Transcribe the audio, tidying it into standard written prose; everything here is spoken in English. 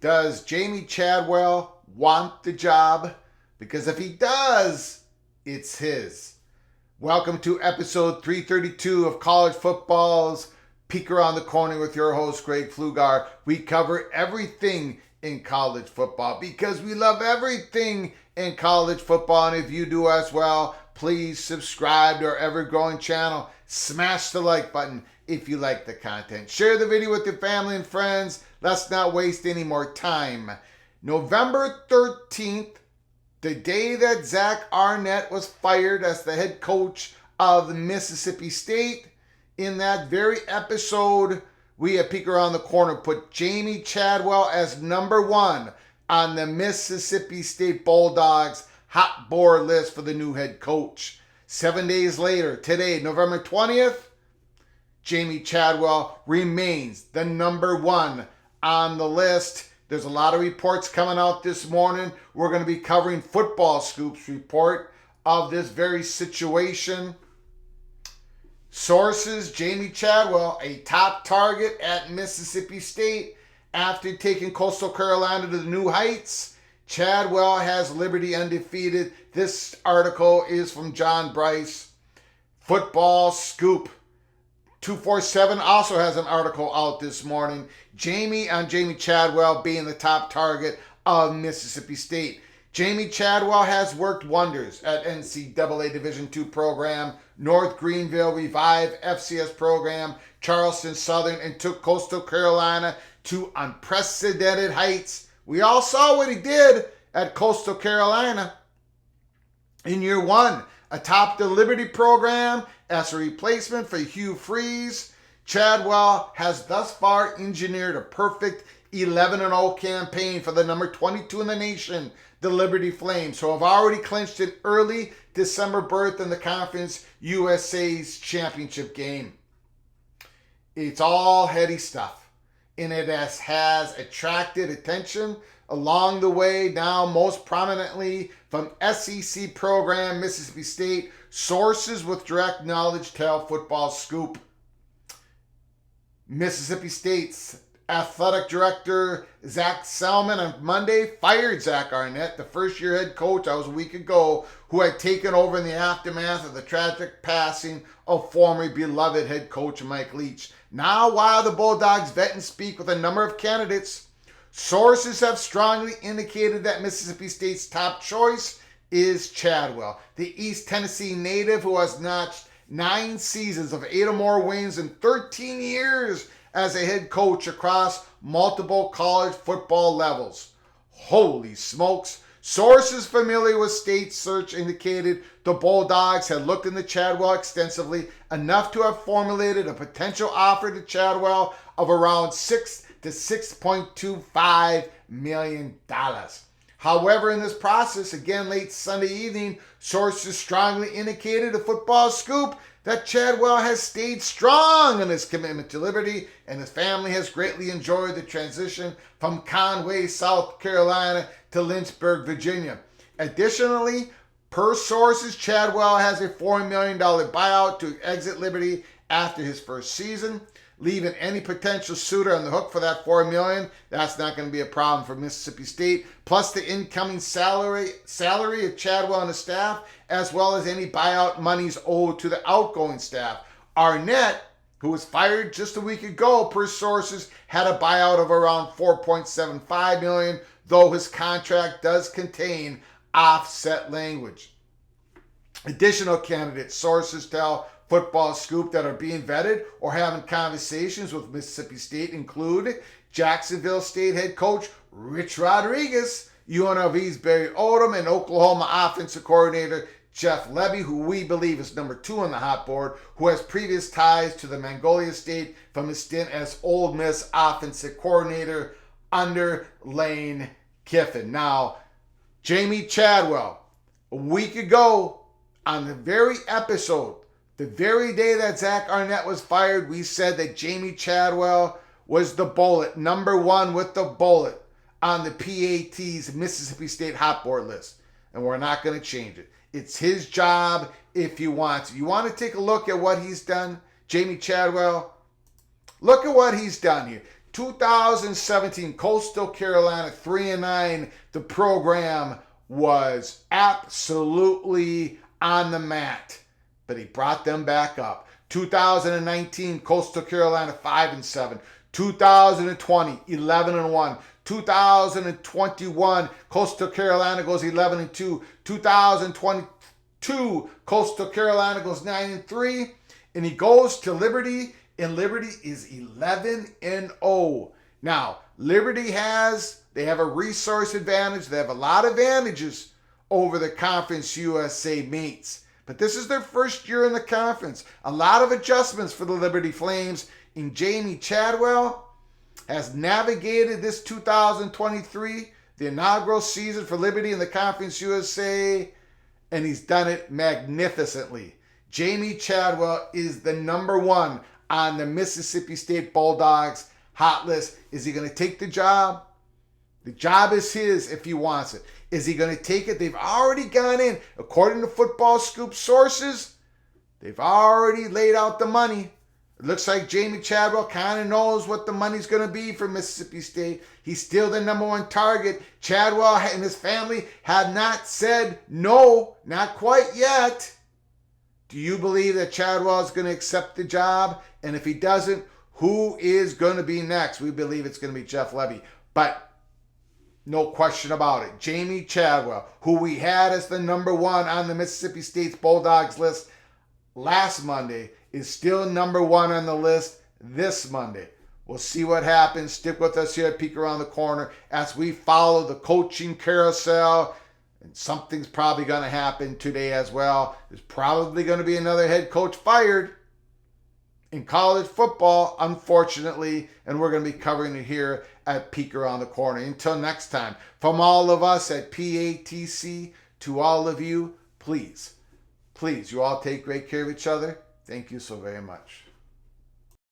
Does Jamey Chadwell want the job? Because if he does, it's his. Welcome to episode 332 of College Football's Peek Around the Corner with your host, Greg Pflugar. We cover everything in college football because we love everything in college football. And if you do as well, please subscribe to our ever-growing channel. Smash the like button if you like the content. Share the video with your family and friends. Let's not waste any more time. November 13th, the day that Zach Arnett was fired as the head coach of Mississippi State. In that very episode, we at Peek Around the Corner put Jamey Chadwell as number one on the Mississippi State Bulldogs hot board list for the new head coach. 7 days later, today, November 20th, Jamey Chadwell remains the number one on the list. There's a lot of reports coming out this morning. We're going to be covering Football Scoop's report of this very situation. Sources, Jamey Chadwell, a top target at Mississippi State after taking Coastal Carolina to the new heights. Chadwell has Liberty undefeated. This article is from John Bryce. Football Scoop 247 also has an article out this morning. Jamey Chadwell being the top target of Mississippi State. Jamey Chadwell has worked wonders at NCAA Division II program, North Greenville Revive FCS program, Charleston Southern, and took Coastal Carolina to unprecedented heights. We all saw what he did at Coastal Carolina in year one, atop the Liberty program as a replacement for Hugh Freeze. Chadwell has thus far engineered a perfect 11-0 campaign for the number 22 in the nation, the Liberty Flames, who have already clinched an early December berth in the Conference USA's championship game. It's all heady stuff, and it has attracted attention along the way, now most prominently from SEC program Mississippi State. Sources with direct knowledge tell Football Scoop. Mississippi State's athletic director Zach Selman on Monday fired Zach Arnett, the first-year head coach a week ago, who had taken over in the aftermath of the tragic passing of former beloved head coach Mike Leach. Now, while the Bulldogs vet and speak with a number of candidates, sources have strongly indicated that Mississippi State's top choice is Chadwell, the East Tennessee native who has notched 9 seasons of 8 or more wins in 13 years as a head coach across multiple college football levels. Holy smokes. Sources familiar with State's search indicated the Bulldogs had looked into Chadwell extensively, enough to have formulated a potential offer to Chadwell of around $6 to $6.25 million. However, in this process, again late Sunday evening, sources strongly indicated to Football Scoop that Chadwell has stayed strong in his commitment to Liberty, and his family has greatly enjoyed the transition from Conway, South Carolina to Lynchburg, Virginia. Additionally, per sources, Chadwell has a $4 million buyout to exit Liberty after his first season, leaving any potential suitor on the hook for that $4 million. That's not going to be a problem for Mississippi State. Plus the incoming salary of Chadwell and the staff, as well as any buyout monies owed to the outgoing staff. Arnett, who was fired just a week ago, per sources, had a buyout of around $4.75 million, though his contract does contain offset language. Additional candidates, sources tell Football Scoop, that are being vetted or having conversations with Mississippi State include Jacksonville State head coach Rich Rodriguez, UNLV's Barry Odom, and Oklahoma offensive coordinator Jeff Lebby, who we believe is number 2 on the hot board, who has previous ties to the Magnolia State from his stint as Ole Miss offensive coordinator under Lane Kiffin. Now, Jamey Chadwell, a week ago on the very episode, the very day that Zach Arnett was fired, we said that Jamey Chadwell was the bullet, number 1 with the bullet on the PATC's Mississippi State hot board list. And we're not going to change it. It's his job if he wants. You want to take a look at what he's done, Jamey Chadwell? Look at what he's done here. 2017, Coastal Carolina 3-9. The program was absolutely on the mat, but he brought them back up. 2019, Coastal Carolina 5-7. 2020, 11-1. 2021, Coastal Carolina goes 11-2. 2022, Coastal Carolina goes 9-3, and he goes to Liberty, and Liberty is 11-0. Now, Liberty they have a resource advantage. They have a lot of advantages over the Conference USA mates. But this is their first year in the conference. A lot of adjustments for the Liberty Flames. And Jamey Chadwell has navigated this 2023, the inaugural season for Liberty in the Conference USA, and he's done it magnificently. Jamey Chadwell is the number one on the Mississippi State Bulldogs hot list. Is he going to take the job? The job is his if he wants it. Is he going to take it? They've already gone in. According to Football Scoop sources, they've already laid out the money. It looks like Jamey Chadwell kind of knows what the money's going to be for Mississippi State. He's still the number one target. Chadwell and his family have not said no, not quite yet. Do you believe that Chadwell is going to accept the job? And if he doesn't, who is going to be next? We believe it's going to be Jeff Levy. But no question about it. Jamey Chadwell, who we had as the number one on the Mississippi State's Bulldogs list last Monday, is still number one on the list this Monday. We'll see what happens. Stick with us here at Peek Around the Corner as we follow the coaching carousel. And something's probably going to happen today as well. There's probably going to be another head coach fired in college football, unfortunately. And we're going to be covering it here at Peek Around the Corner. Until next time, from all of us at PATC to all of you, please, you all take great care of each other. Thank you so very much.